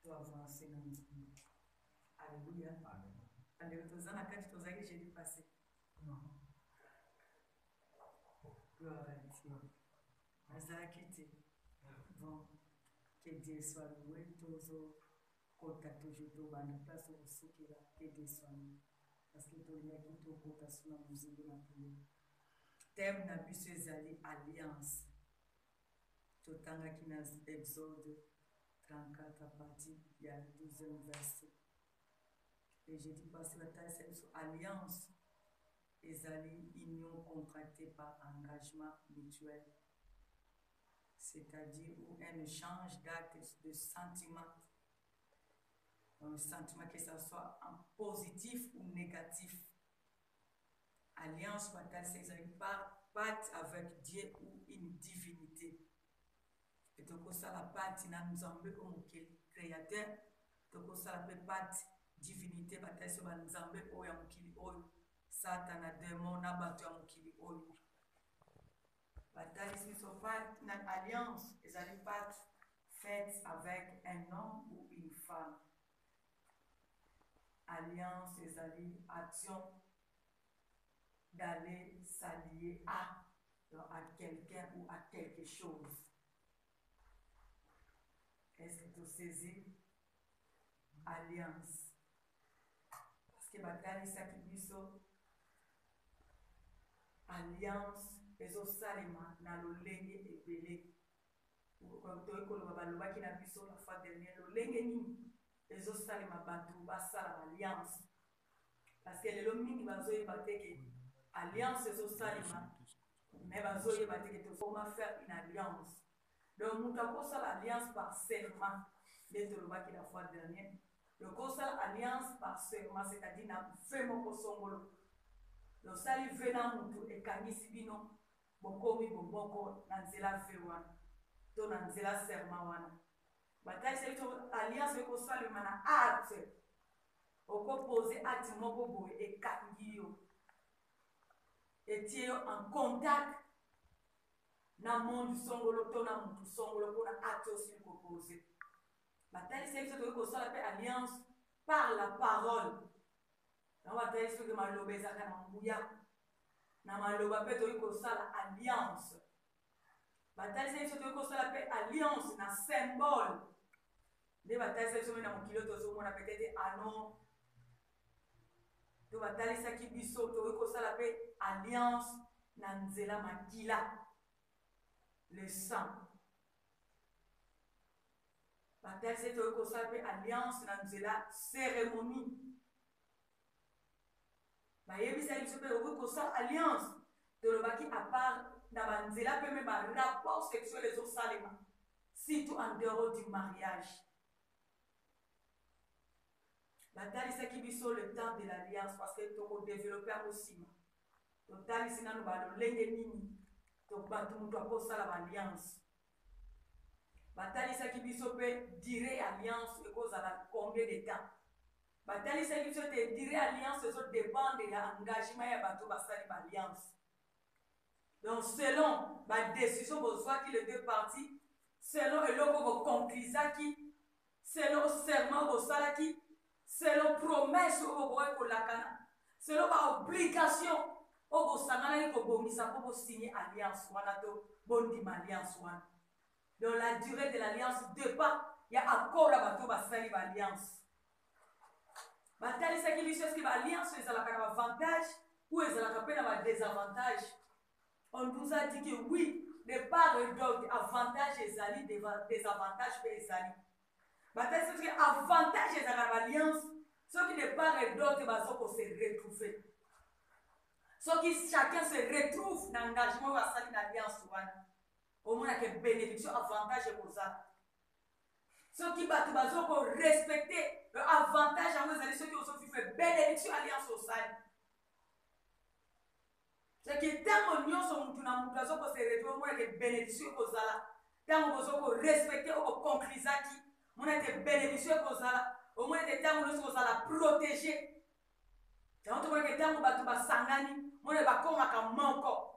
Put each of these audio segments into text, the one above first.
to avancer na Nzambe. Alléluia. Alléluia. Tozana kati tozaki jeudi passé. Non. Gloire à Dieu. Azaki te. Bon, que Dieu soit loué. Tozo kota toujours to bana place au soukira. Que Dieu soit loué. Parce que toliaki to kota suna muzingo na prière. Thème na biso ezali alliance. Totangaki na Exode 34 à partir du 12e verset. Et je dis parce que la alliance ezali union contractée par engagement mutuel. C'est-à-dire un échange d'actes, de sentiments. Un sentiment que ce soit en positif ou négatif. Alliance c'est pacte avec Dieu ou une divinité. Et donc ça la pacte na Nzambe comme créateur. Donc ça la pacte divinité bataille sur Nzambe o ya mukili oyo. Satan a démon na bato ya mukili oyo. Bataille sur pacte na alliance, ils allaient pacte faite avec un homme ou une femme. Alliance, ils allaient action d'aller s'allier à quelqu'un ou à quelque chose. Est-ce que tu saisis? Alliance. Parce que bataille sacrifice alliance ezo salema na lolenge ebele. Toyekoloba balobaki na biso la fois dernière lolenge nini ezo salema bato basala alliance. Parce que lelo mingi bazoyeba te ke alliance ezo salema mais bazoyeba te ke tofoma faire une alliance. Donc nous avons l'alliance par serment. Qui la fois dernière. Donc alliance par serment, c'est-à-dire na vraiment kosongolo. Donc ça lui vena mutu e kangisi bino bokomi boboko na nzela vewana. To na nzela serment wana. Bataille c'est alliance ko salema na acte. Oko poser acte moko boye e kangiyo. Et tie en contact na monde songolo to na mutu songolo pour na acte aussi proposé. Bataille c'est que ça l'appelle alliance par la parole. Na bataille c'est que maloba ezaka na mbuya. Na maloba pe to ko sala alliance. Bataille c'est que ça l'appelle alliance na symbole. Les batailles c'est que na mukilo to zo mona peut-être anon. To bataille c'est qui biso to ko sala l'appelle alliance na nzela makila. Le sang. Bataille c'est que ça s'appelle alliance dans la cérémonie. Bayebi ça il se peut que ça alliance de le baki à part dans banzela peut même rapport sexuel les autres salima. Surtout en dehors du mariage. Bataille c'est qui biso le temps de l'alliance parce que tu développer aussi. Total ici na nous ba lenge nini. Donc batu mutu akosala alliance. Bataille ça qui biso peut dire alliance et cause à combien de temps. Bataille ça qui biso te dire alliance ça dépend de l'engagement ya bato basali alliance. Donc selon la décision besoin qui les deux parties, selon eloko bo conclusa qui, selon serment bo sala qui, selon promesse bo boye ko lakana, selon ba obligation o bo sangana ko bomisa ko signer alliance wana to bondi alliance wana. Donc la durée de l'alliance dépend, il y a encore la bateau basali alliance. Bataille c'est qu'il y a qui alliance ils ont un avantage ou ils ont un désavantage. On nous a dit que oui, de part et d'autre, avantage et zali, désavantage et zali. Bataille c'est que avantage et alliance, ceux qui de part et d'autre bazo se retrouver. Ceux qui chacun se retrouve dans l'engagement basali l'alliance wana. Au moins que bénédiction avantage pour ça. Ceux qui battent bazo pour respecter le avantage à vous allez ceux qui ont fait bénédiction alliance au sale. C'est que tant que nous sommes tous dans bazo pour se retrouver au moins que bénédiction pour ça. Tant que bazo pour respecter au conclusion qui on a que bénédiction pour ça. Au moins que tant que nous sommes la protéger. Tant que tant que battu basangani, on est pas comme un manco.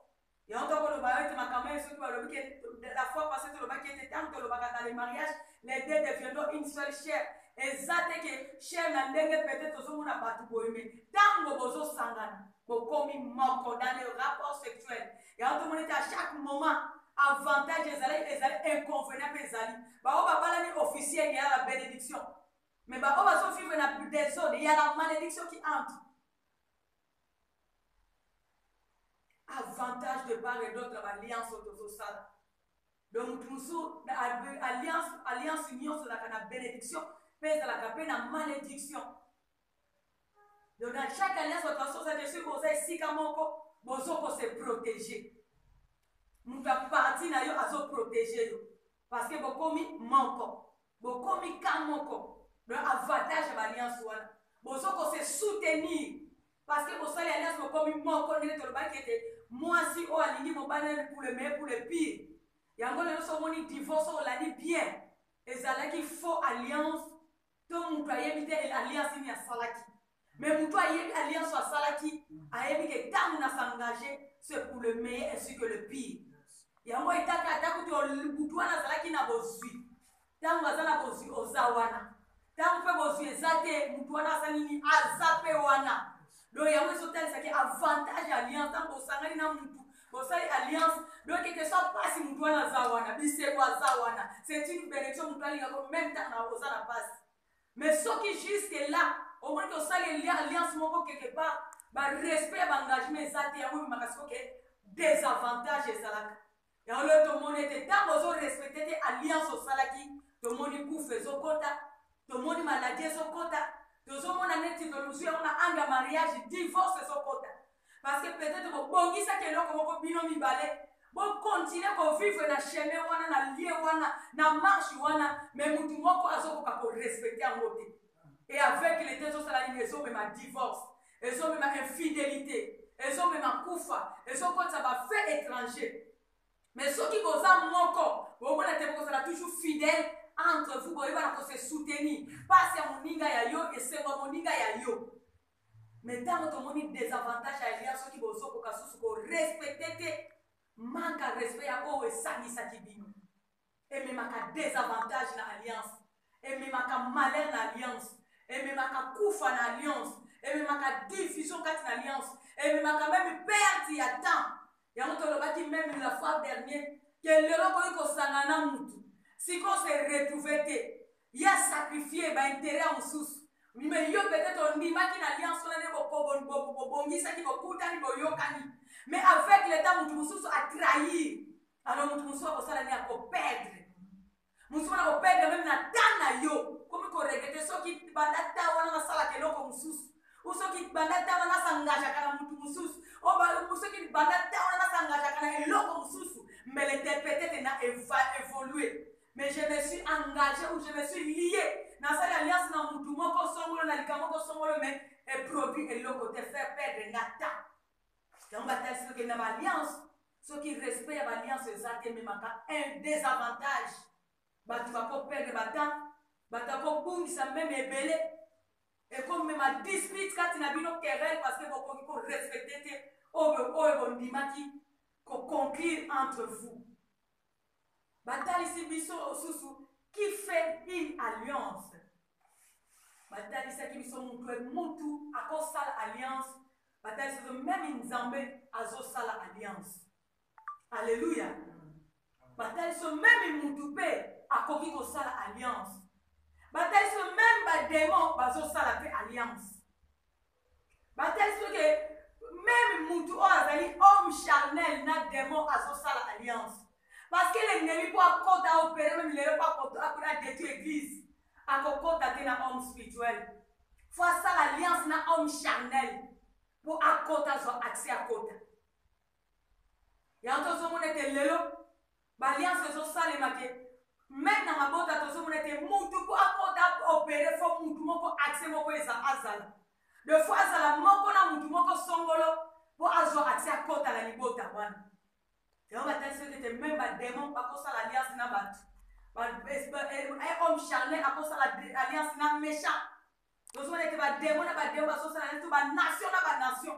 Et en tant que le mariage, la fois passée, qui était tant que dans les mariages, les deux deviendront une seule chair. Exact que chair n'a peut-être aux hommes n'a pas tout aimé. Tant que vous sangana, vous commis moko dans les rapports sexuels. Et en tout monde à chaque moment, avantage les allaient inconvénients les allaient. Bah on va pas l'année officielle, il y a la bénédiction. Mais bah on va se vivre dans des zones, il y a la malédiction qui entre. Avantage de part et d'autre l'alliance au ça. Donc alliance union sur la bénédiction, mais dans la malédiction. Donc dans chaque alliance votre façon c'est sûr que vous avez ici comme vous se protéger. Nous avons parti na yo à se protéger parce que vous commis manko, vous commis kamoko. Donc avantage de l'alliance voilà. Vous se soutenir parce que vous avez alliance vous commis manko ne te le pas qui était moi si on aligné mon banner pour le meilleur pour le pire. Il y a encore des gens qui divorcent, on l'a dit bien. Et ça qu'il faut alliance. Tout le monde a évité l'alliance il y a salaki. Mais pour toi, il y a alliance à salaki. A évité que tant on a s'engagé, c'est pour le meilleur ainsi que le pire. Il y a encore des gens qui ont le bouton à salaki n'a pas suivi. Tant on a pas suivi aux zawana. Tant on peut pas suivi zate, bouton à salini à zape wana. Donc il y a un hôtel qui a avantage alliance tant qu'on s'engage dans le vous savez, alliance, donc que ce soit pas si nous doit la zawana, c'est une bénédiction, nous doit même temps dans la passe. Mais ce qui jusque là, au moins que ça, l'alliance, quelque part, respect, engagement, ça, il y a un désavantage, et ça. Et on le monde était tant que vous respectez l'alliance au salaki, tout le monde couvre son quota, tout le monde maladie son quota, tout le monde a net on a un mariage, divorce son quota. Parce que peut-être que vous ça que l'on comme bino mi balé vous continuez à vivre dans chemin wana na lié wana na marche wana mais mutu moko azoko ka ko respecter en côté et avec les deux autres la liaison même un divorce ils ont même infidélité ils ont même un kufa ils ont quand ça va faire étranger mais ceux qui vous ont moko vous êtes toujours fidèle entre vous vous allez se soutenir pas c'est mon ninga ya yo et c'est mon ninga ya yo. Mais dans votre monde désavantage à l'alliance qui vous ont respecté manque de respect à eux et sani sakibino et même à désavantage dans l'alliance et même à malheur dans l'alliance et même à koufa dans l'alliance et même à diffusion dans l'alliance et même à même perte il y a temps et on te le dit même la fois dernière que le loco ko sangana mutu si qu'on se retrouver il y a sacrifié intérêt en sous. Mais yo peut-être on dit qui alliance on mais avec le temps mutu a trahi alors mutu a kosala ni a perdre mutu a perdre même na tana yo comme ko regretter ceux qui bandata wana na sala keloko mususu ou ceux qui bandata wana s'engage kana mutu mususu o ba ceux qui bandata wana s'engage kana eloko mususu mais l'interpréter n'a évolué. Mais je me suis engagé ou je me suis lié dans cette alliance dans mon tout moko songolo na likamoko songolo mais et produit et l'autre te faire perdre nata. Donc bataille ce que dans l'alliance, ceux qui respectent l'alliance exacte même un désavantage. Tu vas pas perdre battant, tu vas pas bungisa même ébélé. Et comme même à dispute quand tu n'as pas querelle parce que vous respecter au dimaki qu'on conclure entre vous. Bataille si biso susu qui fait une alliance. Bataille si qui biso mutu à cause de l'alliance. Bataille si même Nzambe azo sala alliance. Alléluia. Bataille si même mutu pe à cause de sala alliance. Bataille si même démon bazo sala pe alliance. Bataille si que même mutu o azali homme charnel na démon azo sala alliance. Parce que l'ennemi peut opérer, même il ne peut pas détruire l'église. À côté d'un homme spirituel. Il faut ça l'alliance d'un homme charnel. Pour accès à côté. Et en tout cas, on était là. L'alliance est ça les maquets. Même dans ma botte, on était moutou pour opérer, il faut moutou pour accès à azal. De fois, ça la moko na moutou pour songolo pour avoir accès à côté à la libota. Et on va dire que même les démons, à cause de l'alliance, un homme charnel, à cause de l'alliance, méchant. Donc, on est que les démons, à cause de l'alliance, nation, nation.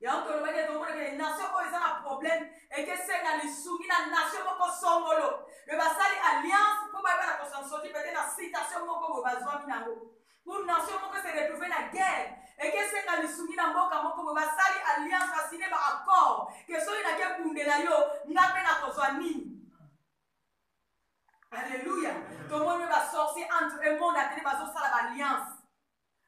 yango tolobaki tomona ke nation oyo eza na problème ekesenga lisungi na nation moko songolo me basali alliance mpo bayeba na kosansoti pete na citation moko boye bazwami nango pour nation moko se retrouve na guerre ekesenga lisungi na mboka moko boye basali alliance basine baaccord ke soki nake bundela yo nga mpe na kozwa nini. Alléluia. Tomoni basorcier entre un monde atene bazosala baalliance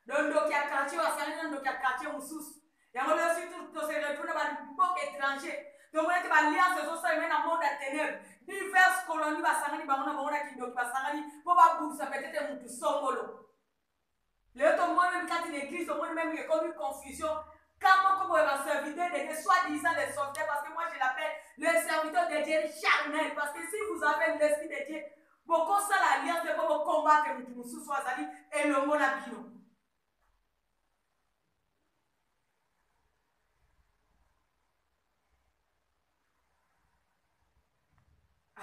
dondoki ya quartier basali na ndoki ya quartier mosusu yango leo surtout tose retrouve na bamboka étranger tomoni ete baalliance ezosalema na monde ya ténèbre divers colonies basangani bango na bango na kindoki basangani mpo babundisa peut-être mutu songolo. Leo tomoni même kati na église tomoni même ekomi confusion quand moko boye baserviteur de Dieu soi-disant des serviteurs parce que moi je l'appelle le serviteur de Dieu charnel parce que si vous avez l'esprit de Dieu bokosala alliance mpo bokombattre mutu mosusu azali elongo na bino.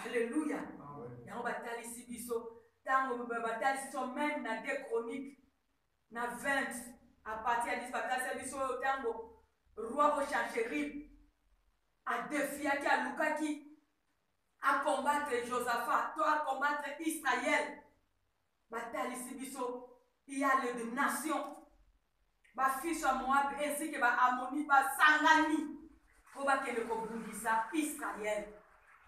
Alléluia. Yango batalisi biso tango batalisi biso même na 2 Chroniques na 20 à partir ya 10 batalisi biso tango roi Oshachérib adefiaki alukaki acombattre Josaphat to acombattre Israël batalisi biso il y a les nations bafils ya Moab ainsi que baamoni basangani mpo bakende kobundisa Israël.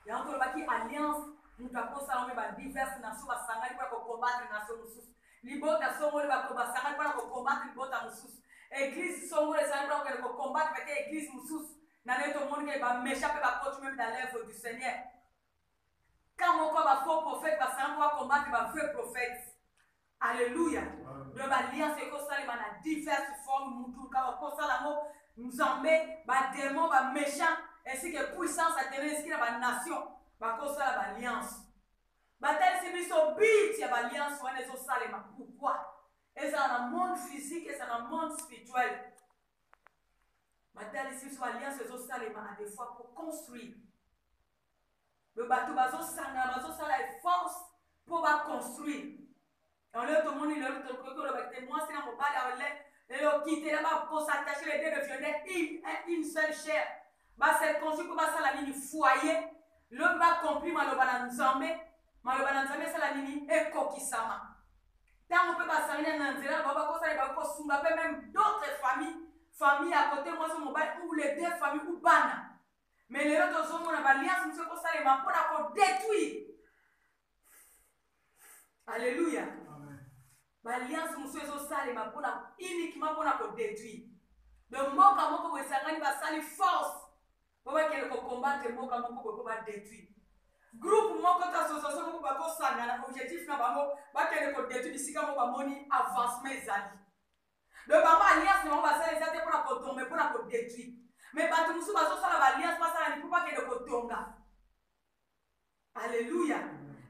yango tolobaki alliance mutu akosala ome badiverse nation basangani mpona kokombattre nation mosusu libota songolo basangani mpona kokombattre libota mosusu église songolo esangani mpona kokende kokombattre pete église mosusu na nde tomoni ke bamécha mpe bakoti même dans l'œuvre du Seigneur quand moko bafaux prophète basangani mpo bakombattre bavrai prophète. Alléluia. donc baalliance ekosalema na diverses formes mutu ka bakosala yango nzambe badémon baméchant ainsi que puissance atene eski na banation bakosala baalliance batalisi biso bit ya baalliance wana ezosalema pourquoi ezala na monde physique ezala na monde spirituel. batalisi biso baalliance ezosalema à des fois pour construire le bato bazosangana bazosala force mpo baconstruire yango lelo tomoni lelo tokoki koloba te mwasi na mobali aole lelo kitela bakosattache les deux deviendaient une seule chair baseconstruire mpo basala nini foyer lobi bacompli maloba na nzambe maloba na nzambe esala nini ekokisama ntango mpe basangani na nzela na bango bakosala bakosunga mpe même d'autres famille à côté mwasi mobali ou les deux familles ou bana mais lelo tozomona baalliance mosu ekosalema mpona kodétruire. Alléluia. Baalliance mosu ezosalema mpona uniquement mpona kodétruire donc mboka moko boye esangani basali force mpo bakende kokombattre mboka moko boye mpo badétruire groupe moko to association moko bakosangana objectif na bango bakende kodétruire bisika moko bamoni avancement ezali donc bango alliance na bango basala eza te mpona kotombe mpona kodétruire mais bato mosusu bazosala baalliance basala ni mpo bakende kotonga. Alléluia.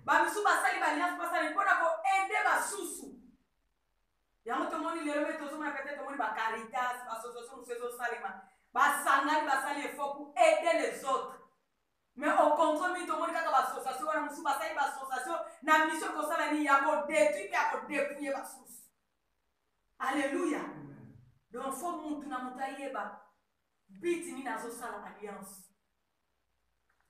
bamisusu basali baalliance basala ni mpona koaide basusu yango tomoni lelo mpe tozomona pete tomoni bacaritas bassociation mosusu ezosalema basangani basali effort pour aider les autres mais au contraire mingi tomoni kaka bassociation wana mosusu basali bassociation na mission ekosala nini ya kodétruire mpe ya kodépouille basusu. Alléluia. donc fo mutu na motu ayeba biti nini azosala alliance.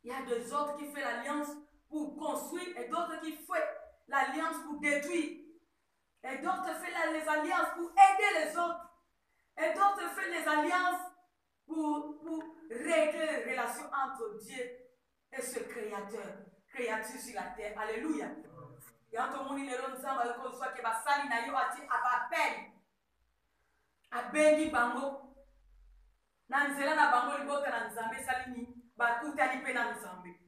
il y a des autres qui fait l'alliance pour construire et d'autres qui fait l'alliance pour détruire. Et d'autres font les alliances pour aider les autres. Et d'autres font les alliances pour régler les relations entre Dieu et ce créature sur la terre. Alléluia. Et en tout le monde, il est là, nous avons dit que basali na yo ati abapel. Abengi bango. Na nzela na bango libota na nzambe salini bakutani pe na nzambe.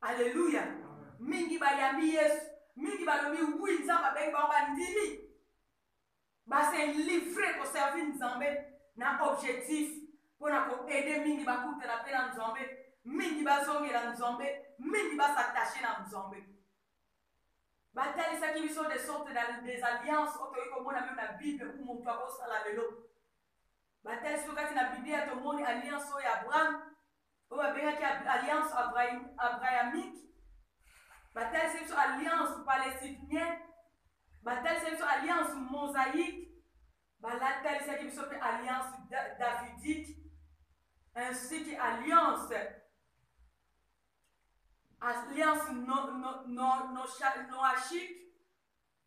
Alléluia. Mingi bayambi Yesu. Mingi balobi oui nzambe abengi bango bandimi base livré pour servir nzambe na objectif mpona koaide mingi bakutana mpe na nzambe mingi bazongela nzambe mingi basatache na nzambe batalisaki biso de sorte des alliances oyo toyei komona meme na bible u motu akosala lelo batalisi biso kati na biblia tomoni alliance oyo ya abraham oyo babengaki alliance abrahamique batalisi biso alliance palestinienne batalisi biso alliance mosaïque balatalisaki biso mpe alliance davidique ainsi que alliance noachique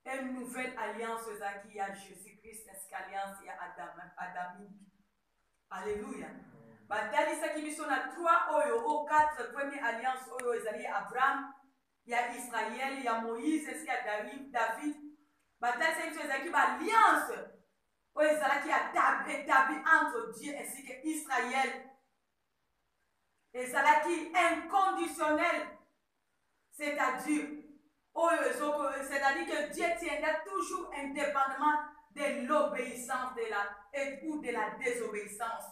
et une nouvelle alliance ezalaki ya Jésus-Christ ainsi qu'alliance ya adamique. Alléluia. Batalisaki biso na 3 oyo 4 première alliance oyo ezali ya Abraham, ya Israël, ya Moïse ainsi ya David. Batalisaki biso ezalaki alliance oyo ezalaki établi entre Dieu ainsi que Israël. Ezalaki inconditionnel, c'est-à-dire que Dieu tiendra toujours indépendamment de l'obéissance ou de la désobéissance.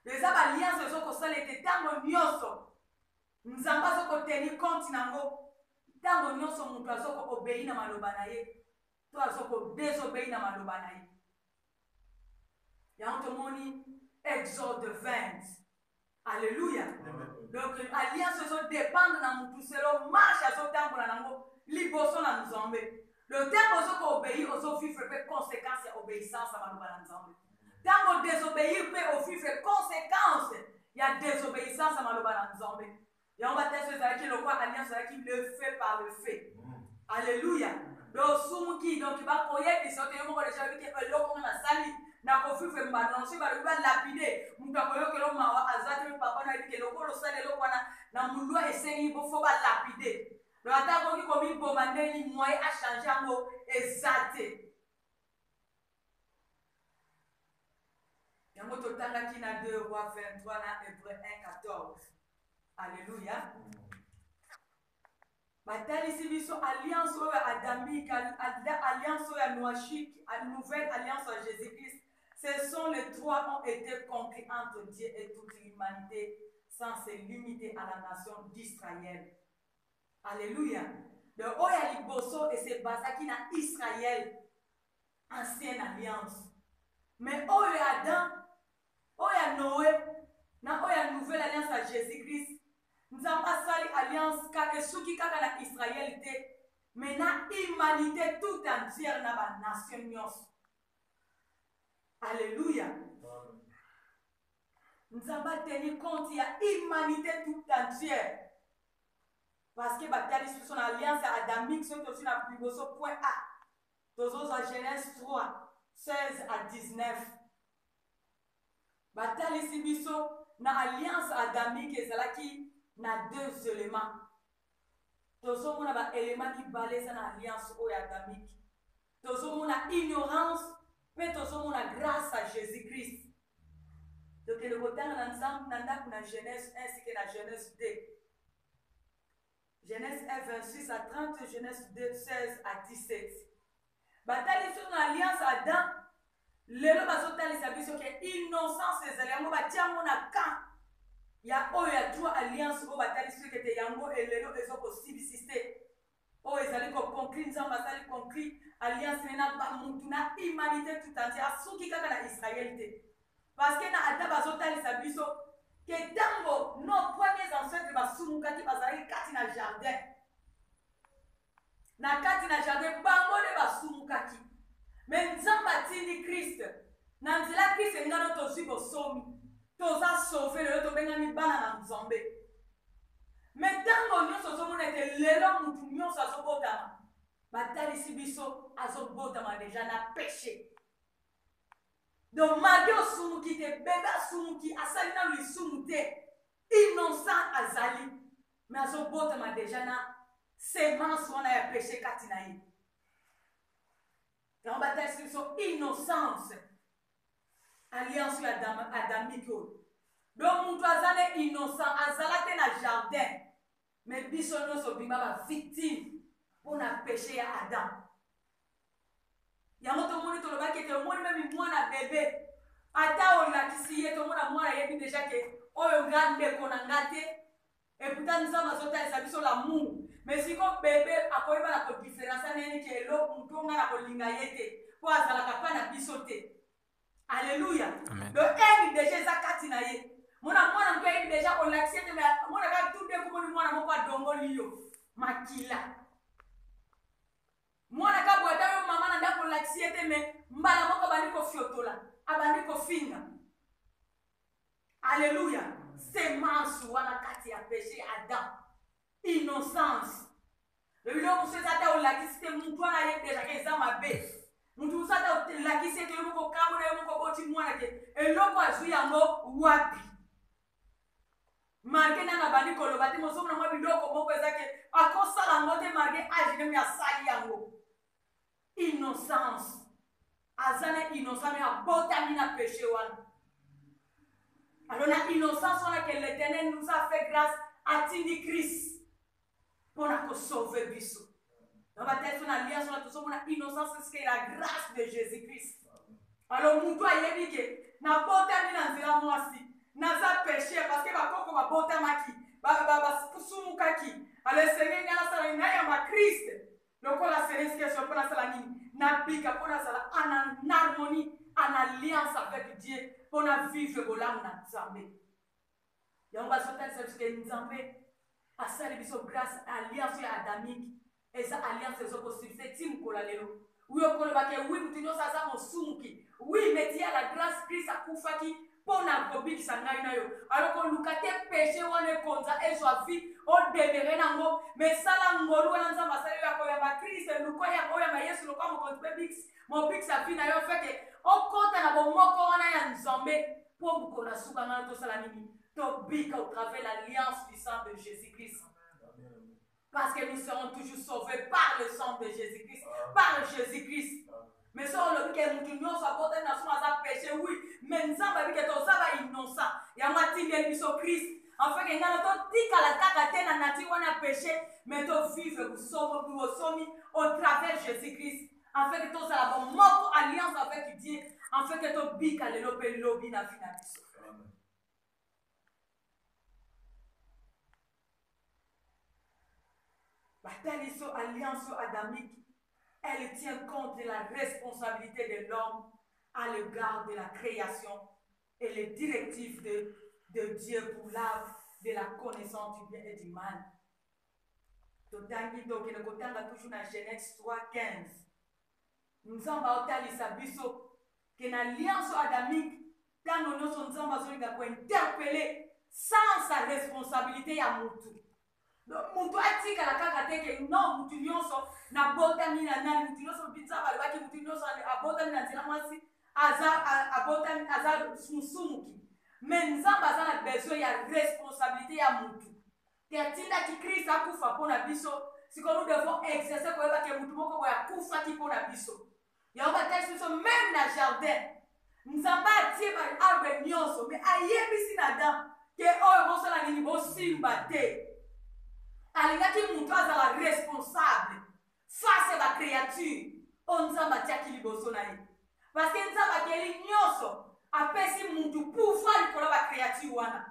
Les alliances sont les tango nyoso. Nous avons tenir compte nango. Tango nyoso mutu azoko obéir na maloba na ye. To azoko désobéir na maloba na ye. Yango tomoni Exode 20. Alléluia. Donc alliance so dépendre na mutu selo marche aso tambola nango liboso na Nzambe. Le temps ozoko obéir ozo vivre pe conséquence ya obéissance à maloba na Nzambe. Tant désobéir peut offrir conséquences. Il y a désobéissance à Maloba Nzambe. Et on va tester que le quoi alliance qui le fait par le fait. Alléluia. Donc soumuki donc il va croire que c'est que on va déjà dire que l'homme on a sali na kofi fait maintenant c'est pas le va lapider. Muta koyo que l'homme a azati papa na dit que le ko lo sali lo kwana na mulwa essayer bo faut pas lapider. Le attaque qui comme il bombarder ni moyen à changer en mot exact. Yango totanga kina 2 Rois 23 na Hébreu 1:14. Alléluia. Batalisi biso alliance adamique, alliance noachique, nouvelle alliance à Jésus-Christ. Ce sont les 3 ont été conclus entre Dieu et toute l'humanité sans se limiter à la nation d'Israël. Alléluia. De Oya Liboso et c'est basaki na Israël, ancienne alliance. Mais Oya Adam, Oya Noé, na Oya nouvelle alliance à Jésus-Christ. Nous avons passé l'alliance car ceux qui kaka na Israël était, mais na humanité tout entière na ba nation. Alléluia. Nous avons tenu compte il y a humanité tout entière. Parce que bataille sur son alliance adamique sont aussi na plus beau point A. Tous à Genèse 3, 16 à 19. Bataille ici biso na alliance adamique ezalaki na 2 éléments. Tozo mona ba élément qui balise na alliance adamique. Tozo mona ignorance, mais tozo mona grâce à Jésus-Christ. Donc le botang ensemble nanda na Genèse 1 ainsi que na Genèse 2. Genèse 1 26 à 30, Genèse 2 16 à 17. Bataille sur l'alliance Adam. Lelo bazotalisa biso ke innocence ezali yango batiango na camp ya oyo ya 3 alliance oyo batalisi ke te yango elelo ezokosibisiste oyo ezali koconclure nzambe azali conclure alliance nena bamutu na humanité tout entière asuki kaka na Israël te parce que na ata bazotalisa biso ke ntango nos premiers ancêtres basumukaki bazalaki kati na jardin bango nde basumukaki. Mais nous avons dit Christ. Dans la Christ, nous avons aussi sauvé. Nous avons sauvé le temps de bana na Nzambe. Mais tant que nous sommes été l'élan nous nous sommes botama. Batali sibiso azo botama déjà na péché. Donc malgré sumuki te bébé sumuki asali na lui sumute innocent azali. Mais azo botama déjà na sémence on a péché katinaï. Dans la bataille sur innocence, alliance adamique. Donc, nous sommes innocents, azalate na jardin, mais bisono so bima ba victime pour na péché à Adam. Yango to moni to lo ba ke te moni même mwana bébé. Ata on la kisiye to mona mwana yebi déjà que oyo grande ko na ngate et pourtant nous sommes azota ça biso l'amour. Mais si comme bébé akoyeba na ko différence na ni ke lo mutonga na ko linga yete po azala kapa na bisote. Alléluia. Le un déjà zakati na ye. Mona mwana mke déjà on l'accepte mais mona ka tout de ko mwana mo kwa dongo liyo makila. Mwana ka bwata yo mama na ndako kolakisi ete me mbala moko abandi kofiotola abandi kofinga. Alléluia. Semence wana kati ya péché Adam. Innocence. Le bilo muso tata olakisi te muntu wana ye deja ke eza mabe. Muntu muso tata olakisi ete yo moko kamona yo moko boti mwana ke eloko azwi yango wapi. Marke nanga bandi koloba te mosomona mwa biloko moko eza ke akosala yango te marke age me asali yango. Innocence. Azana innocent mais abotami na péché wana. Alors la innocence on a que l'Éternel nous a fait grâce à Tini Christ pour nous sauver biso. Dans la tête on a alliance on a tout ça on a innocence c'est la grâce de Jésus-Christ. Alors mutu ayebi ke na botami na nzela mwasi naza péché parce que bakoko ba botamaki ba kusumukaki. Alors Seigneur ngala sala na ya ma Christ. Lokola Seigneur question pour na sala nini na bika pour na sala en harmonie en alliance avec Dieu pour vivre bolam na Nzambe. Donc va sauter ce que Nzambe a sali biso grâce à alliance adamique et ça alliance est possible c'est tim kola lelo. Oui okolo ba ke oui mutinyo sa za mosumuki. Oui metia la grâce Christ akufaki pour na kobiki sangai na yo. Alors qu'on lukate péché wana konza ezwa vie o demere nango mais sala ngolu wana Nzambe sala yo akoya ba Christ luko ya koya ma Yesu luko mo kontre bix mo bix sa vie na yo fait que on compte na bomoko wana ya Nzambe pour bukola suka na to sala nini to bika au travers l'alliance du sang de Jésus-Christ. Parce que nous serons toujours sauvés par le sang de Jésus-Christ, par Jésus-Christ. Mais si on le dit que nous sommes portés dans ce péché, oui, mais nous sommes innocents. Il y a un petit peu Christ. En fait, nous avons dit que la carte na nature on a péché, mais nous vivons au travers de Jésus-Christ. En fait, que nous avons une alliance avec Dieu. En fait, que nous bika le lobby na finalement. Telle alliance adamique, elle tient compte de la responsabilité de l'homme à l'égard de la création et les directives de Dieu pour l'art de la connaissance du bien et du mal. Donc, toujours dans Genèse 3:15. Nous avons que l'alliance adamique, quand nous sommes interpellés sans sa responsabilité à Moutou. Mutu atika la kaka teke no mutu nyonso na botami na nani mutu nyonso bitsa balibaki mutu nyonso abotami na nzela mwasi abotami aza musumuki mais Nzambe aza na besoin ya responsabilité ya mutu te atinda ki Christ akufa mpona biso siko nous devons exercer koyeba ke mutu moko boya akufaki mpona biso yango batali biso même na jardin Nzambe atie ba arbre nyonso mais ayebisi na dan ke oyo bosala nini bosimba te. Alingaki muntu azala responsable face à la créature on Nzambe atiaki liboso na ye parce que Nzambe akeli nyonso apesi muntu pouvoir likolo ba créature wana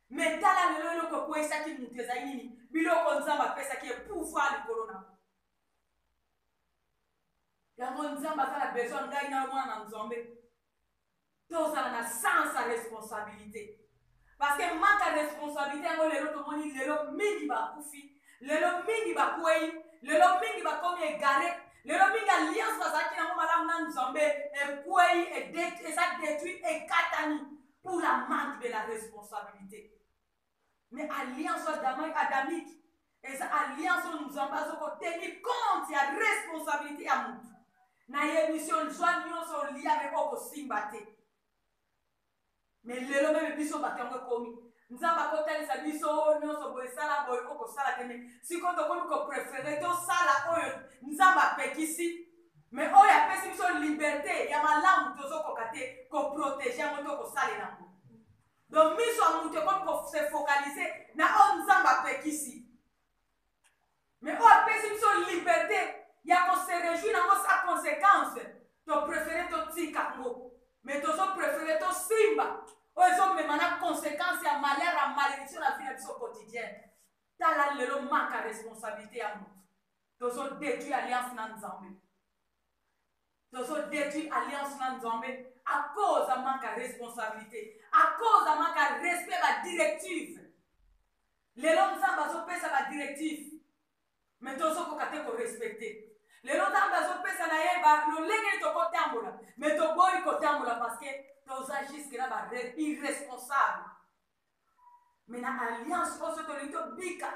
mais tala lelo eloko kwesaki muntu ezali nini biloko Nzambe apesaki pouvoir likolo na yango Nzambe azala besoin ngai na mwana na Nzambe tozala na sans sa responsabilité. Parce que manque de responsabilité, lelo mingi ba kufi, lelo mingi ba kwei, lelo mingi ba komi égaré, lelo mingi alliance bazaki na malamu na Nzambe et kwei et ça détruit et katani pour la manque de la responsabilité. Mais alliance adamique, et ça alliance Nzambe azoko tenir compte ya responsabilité à mutu. Na yemission joie nyonso lié avec oko simbate. Mais lelo même biso bakango komi Nzambe akotalisa biso nyonso boye sala boye oko sala tene siko tokomi ko préférer to sala oyo Nzambe apekisi mais oyo apesi biso liberté ya malamu tozokoka te ko protéger ngo to ko sala nango donc miso amutu ko ko se focaliser na o Nzambe apekisi mais oyo apesi biso liberté ya ko se réjouir nango sa conséquence to préférer to tika ngo mais tozo préférer to simba ils ont même une conséquence à malheur, à malédiction à la vie quotidienne. Dans la lelo manque à responsabilité à nous. Ils ont détruit l'alliance dans Nzambe. Ils ont détruit l'alliance dans Nzambe à cause de manque à responsabilité, à cause de manque à respect de la directive. Les hommes Nzambe ont fait sa directive, mais ils ont respecté. lelo nzambe azopesa na ye lolenge nini tokotambola me toboyi kotambola parce que toza juske na bairresponsable me na alliance oso tolingi tobika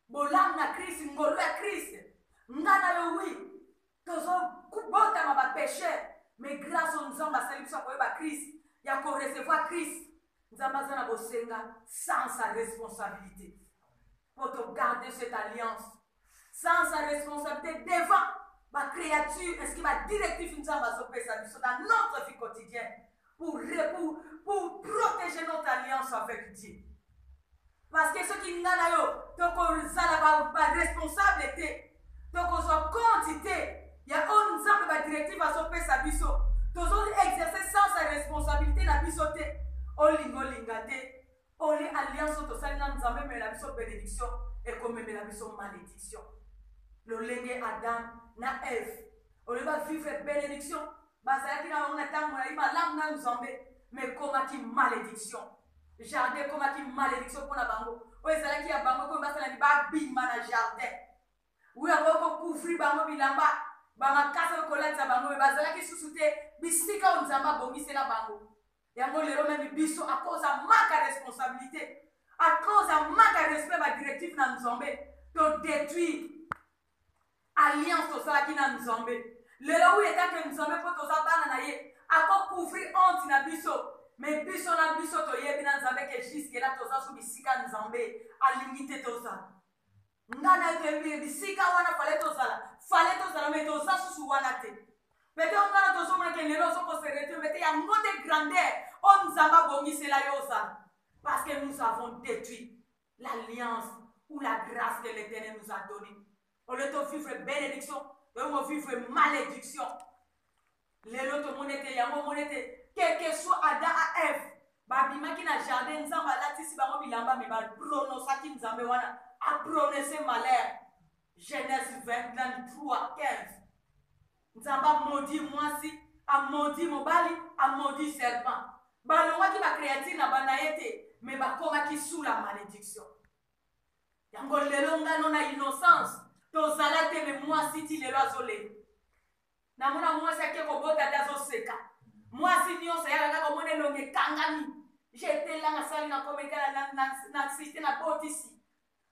bolamu na kriste ngolu ya kriste nga na yo wi tozobotama bapesher me grâce o nzambe asali biso akoyeba kriste ya korecevoir kriste nzambe aza na bosenga sans sa responsabilité pour te garder cette alliance sans sa responsabilité devant ma créature est-ce que ma directive nzambe azopesa biso dans notre vie quotidienne pour protéger notre alliance avec Dieu parce que ce qui nga na yo tokozala baresponsable te tokozwa compte te ya oyo nzambe badirective azopesa biso tozoexerce sans sa responsabilité na biso te olinga te oli alliance oyo tosali na nzambe ememela biso bénédiction ekomemela biso malédiction lolenge adam na eve oli bavivre bénédiction bazalaki na bango na ntango nali malamu na nzambe me ekomaki malédiction jardin ekomaki malédiction mpo na bango oyo ezalaki ya bango koyo basalani babima na jardin oyo yango kocouvrir bango bilamba bamakasa kokolatisa bango me bazalaki susu te bisika oyo nzambe abongisela bango yango lelo memi biso a cause ya manque ya responsabilité a cause ya manque ya respect badirective na nzambe todétruire alliance tosalaki na nzambe lelo oyo etake nzambe mpo toza bana na ye akocouvrir honte na biso me biso na biso toyebi na nzambe ke juske la toza so bisika nzambe alingi te tozala nga na ye toyebi bisika wana fale tozala me toza susu wana te pete ongana tozomona ke lelo ozokoseretue mete yango te grandeur oyo nzambe abongisela yo ozala parce que nous avons détruit l'alliance ou la grâce que l'éternel nous a donnée au lieu de vivre bénédiction de vivre malédiction lelo tomoni ete yango omoni ete quel que soit Adam à Ève babimaki na jardin nzambe alatisi bango bilamba me bapronosaki nzambe wana aprononce malheur Genèse 23:15 nzambe amodi mwasi amodi mobali amodi serpent balongwaki bacréature na bana ye te me bakomaki sous la malédiction yango lelo ngano na innocence tozala te me mwasi ti lelo azolela namona mwasi ake kobota te azoseka mwasi nyonso yaka kaka omona elongo ekangami jetelanga sali na komekala na siste na botisi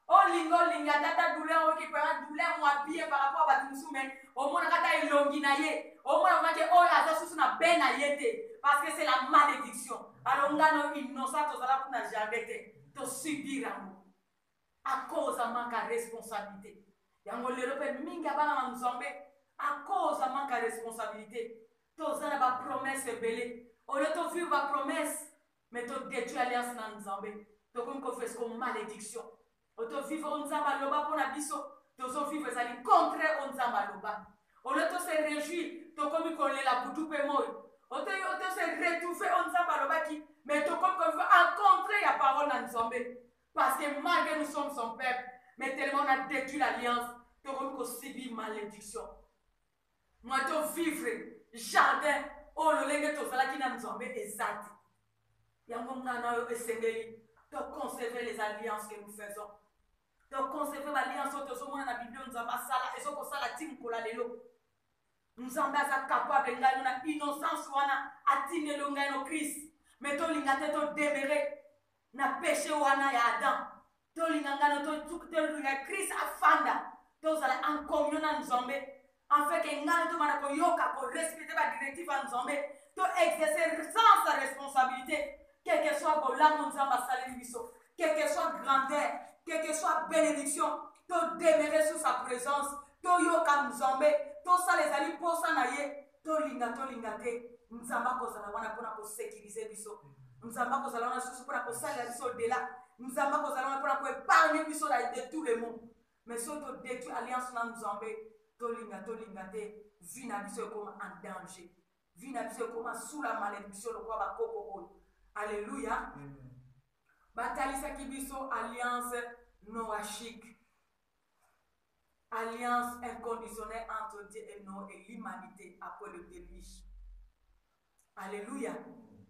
olinga tata douleur oki pera douleur mwabie par rapport a bato mosusu me omona kata elongi na ye omona omaki oyo aza susu na be na ye te parce que c'est la malédiction alors ngano innocent tozala kuna jardin te tosubir yango à cause ya manque ya responsabilité yango lelo mpe mingi abana na nzambe à cause ya manque ya responsabilité toza na bapromese ebele oyo tovivre bapromese mais todétruire alliance na nzambe tokomi kofesa ko malédiction otovivre o nzambe aloba mpo na biso tozovivre ezali contraire o nzambe aloba oyo tose réjouir tokomi kolela butu mpe moi otose retrouve o nzambe alobaki mais tokomi kovivre en contraire ya parole na nzambe parce que malgré nous sommes son peuple mais tellement on a détruit l'alliance tokomi kosubir malédiction moi tovivre jardin oyo lolenge tozalaki na nzambe eza te yango ngana oyo esengeli toconserver les alliances que nous faisons toconserver balliance oyo tozomona na biblia nzambe asala ezokosala ti mkola lelo nzambe aza capable ngai na innocence wana atindelo ngai no krist me tolinga te todemere na péché wana ya adam tolinga ngano tolinga krist afanda tozala en communion na nzambe afin que ngana tomana koyoka korespecte badirective ya nzambe toexercer sans sa responsabilité quel que soit bolamu nzambe asaleli biso quel que soit grandeur quel que soit bénédiction todemere sous sa présence toyoka nzambe tosala ezali mposa na ye tolinga te nzambe akozala wana mpona kosécurize biso nzambe akozala wana susu mpona kosalela biso odela nzambe akozala wana mpona koépargne biso de tout le monde mais soki todétruire alliance na nzambe tolinga te vie na biso ekoma en danger vie na biso ekoma sous la malédiction lokola bakoko oyo alléluia batalisaki biso alliance noachique alliance inconditionnelle entre Dieu et Noé et l'humanité après le déluge. Alléluia.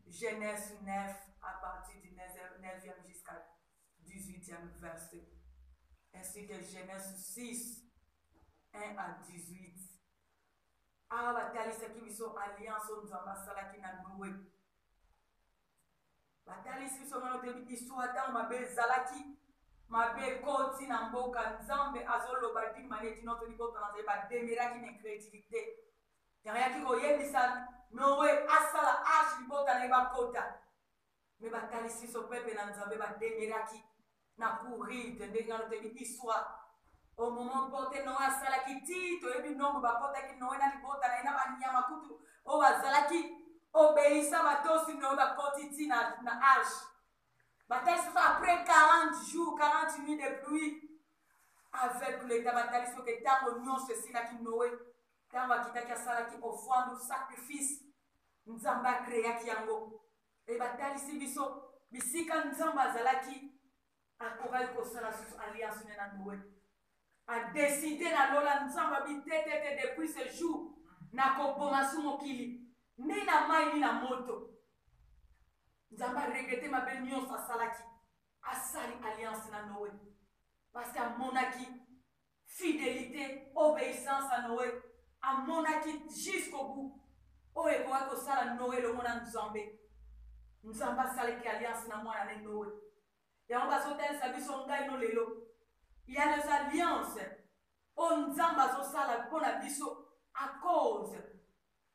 Genèse 9 à partir du 9e jusqu'à 18e verset. Ainsi que Genèse 6, 1 à 18. Awa batalisaki biso alliance oyo nzambe asalaki na Noé. Batalisi biso ngana toyebi histoire ntango mabe ezalaki mabe ekoti na mboka nzambe azoloba d'une manière d'une autre libota na nzambe bademeraki na incrédulité. Yayaki koyebisa Noé asala arche libota na ye bakota. Me batalisi biso pepe na nzambe bademeraki na courir te ndenge ngana toyebi histoire. Au moment porté Noé asalaki ti toyebi nombre bakotaki Noé na libota na ye na banyama kutu oyo bazalaki obéissa batosi Noé bakoti ti na arche. Batalisi biso après 40 jours 40 nuits de pluie avec l'état batalisi biso ke ntango nyonso esilaki Noé ntango akitaki asalaki ofwandu sacrifice nzambe akreaki yango. E batalisi biso bisika nzambe azalaki akokaki kosala susu alliance ne na Noé. A décidé na lola nzamba bitete depuis ce jour na koboma su mokili ni na mai ni na moto. Nzamba regrette mabe nyonso asalaki asali alliance na Noé parce que amonaki fidélité obéissance à Noé amonaki jusqu'au bout oyo ekokaki kosala Noé longo na nzambe. Nzambe asalaki alliance na mwana ne Noé yango bazotalisa biso ngai no lelo. Il y a les alliances. On nzamba azosala mpona biso à cause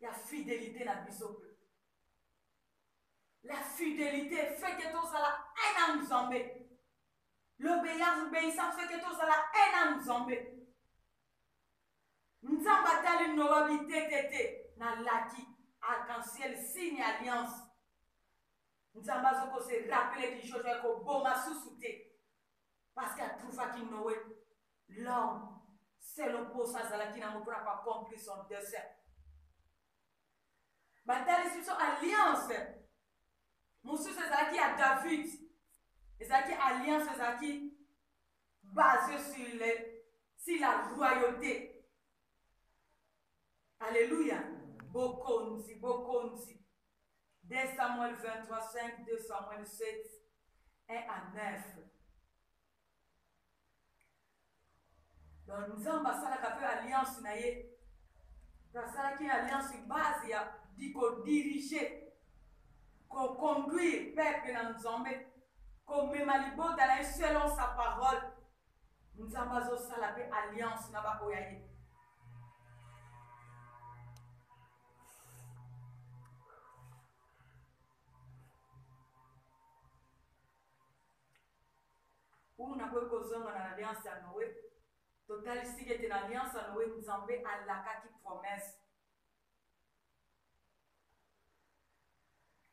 ya fidélité na biso. La fidélité fait que tozala un na nzambe. L'obéissance fait que tozala un na nzambe. Nzamba atali Noa bitetete na laki arc-en-ciel signe alliance. Nzamba azoko se rappeler di jojo ekoboma susu te. Parce qu'à trouvaki Noé, l'homme, c'est l'opposé à Zalaki n'a pas accompli son dessein. Bataille sur alliance. Monsieur Zalaki à David. Zalaki alliance Zalaki basée sur la royauté. Alléluia. Bokonzi, Bokonzi. 2 Samuel 23, 5, 2 Samuel 7, 1 à 9. Donc nzambe asalaka mpe alliance na ye asalaki alliance base ya di kodirige koconduire peuple na nzambe komema libota na ye selon sa parole. Nzambe azosala mpe alliance na baoyo ya ye. Oyo nakoki kozonga na alliance ya Noé totalisi ete na alliance ya Noé nzambe alakaki promesse.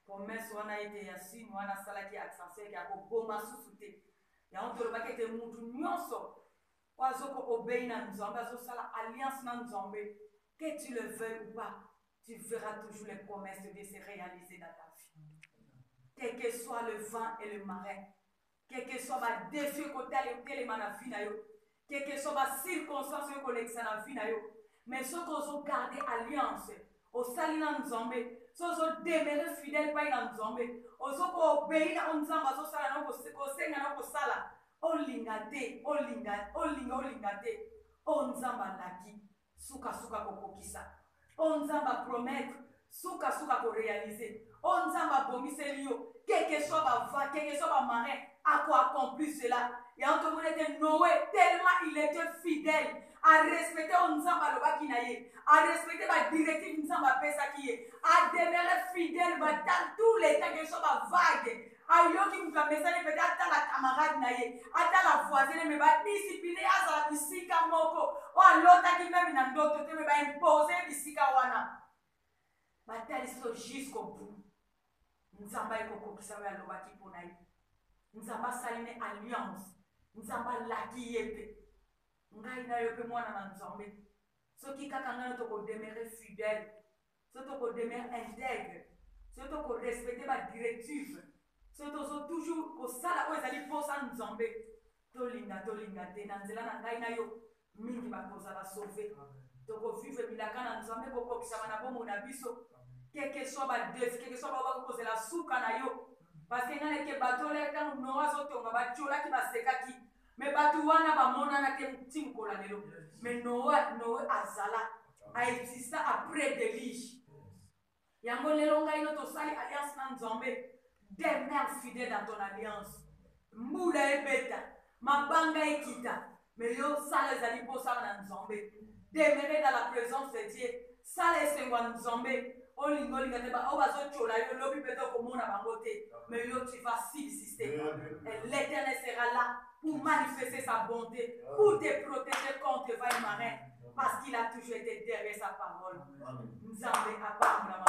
Promesse wana ete ya sini wana asalaki accentuer ya koboma susu te. Yango tolobaki ete mutu nyonso oyo azoko obéi na nzambe azosala alliance na nzambe, que tu le veuilles ou pas, tu verras toujours les promesses de Dieu se réaliser dans ta vie. Quel que soit le vent et le marin, quel que soit ma défi kotelema na vie na yo, quel que soit ma circonstance kolekisa na vie na yo, mais soki ozogarde alliance osali na nzambe, soki ozodemere fidèle pai na nzambe, ozokobei na oyo nzambe azosala na kosenga na kosala, olinga te olinga te oyo nzambe alaki sukasuka kokokisa, oyo nzambe apromettre sukasuka koréalize, oyo nzambe abomiseli yo quel que soit bavent, quel que soit bamarin accomplir cela. Et en tout cas, Noé, tellement il était fidèle à respecter Nzamba Alobaki naye, à respecter la directive Nzamba Pesaki, à demeurer fidèle dans tous les temps que ce soit vague. À yoki mkamesani peut-être à la camarade naye, à la voisine mais va discipliner à la bisika moko, ou à l'autre qui même n'a d'autres mais va imposer bisika wana. Bataille jusqu'au bout. Nzamba ekokokisa ya Alobaki ponaye. Nzamba saline alliance. Nzamba laki yete. Ngai na yo pe mwana na nzambe. Soki kaka ngana to ko demeurer fidèle. Soki to ko demeurer intègre. Soki to ko respecter ma directive. Soki to toujours ko sala o ezali posa nzambe. Tolinga te na nzela na ngai na yo. Mingi ba kozala sauver. To ko vivre bilaka na nzambe ko kokisa na bomo na biso. Quel que soit ma défi, quel que soit ma cause la souka na yo. Parce que dans les bateaux, les gens n'ont pas autant, on va tuer là qui va sécher. Mais Batouana va monana ke tim kolanelo. Mais Noé azala a existé après Délige. Yango lelonga ino to sali alliance na Nzambe. Demeure fidèle dans ton alliance. Moula e beta, mabanga e kita. Mais yo sala ezali po sala na Nzambe. Demeurer dans la présence de Dieu. Sala esengwa Nzambe. Olingo linga te ba obazo chola yo lobi peto komona bango te. Mais yo tu vas subsister. Et l'Éternel sera là pour manifester sa bonté, pour te protéger contre les vagues marins, parce qu'il a toujours été derrière sa parole. Nzambe apparemment.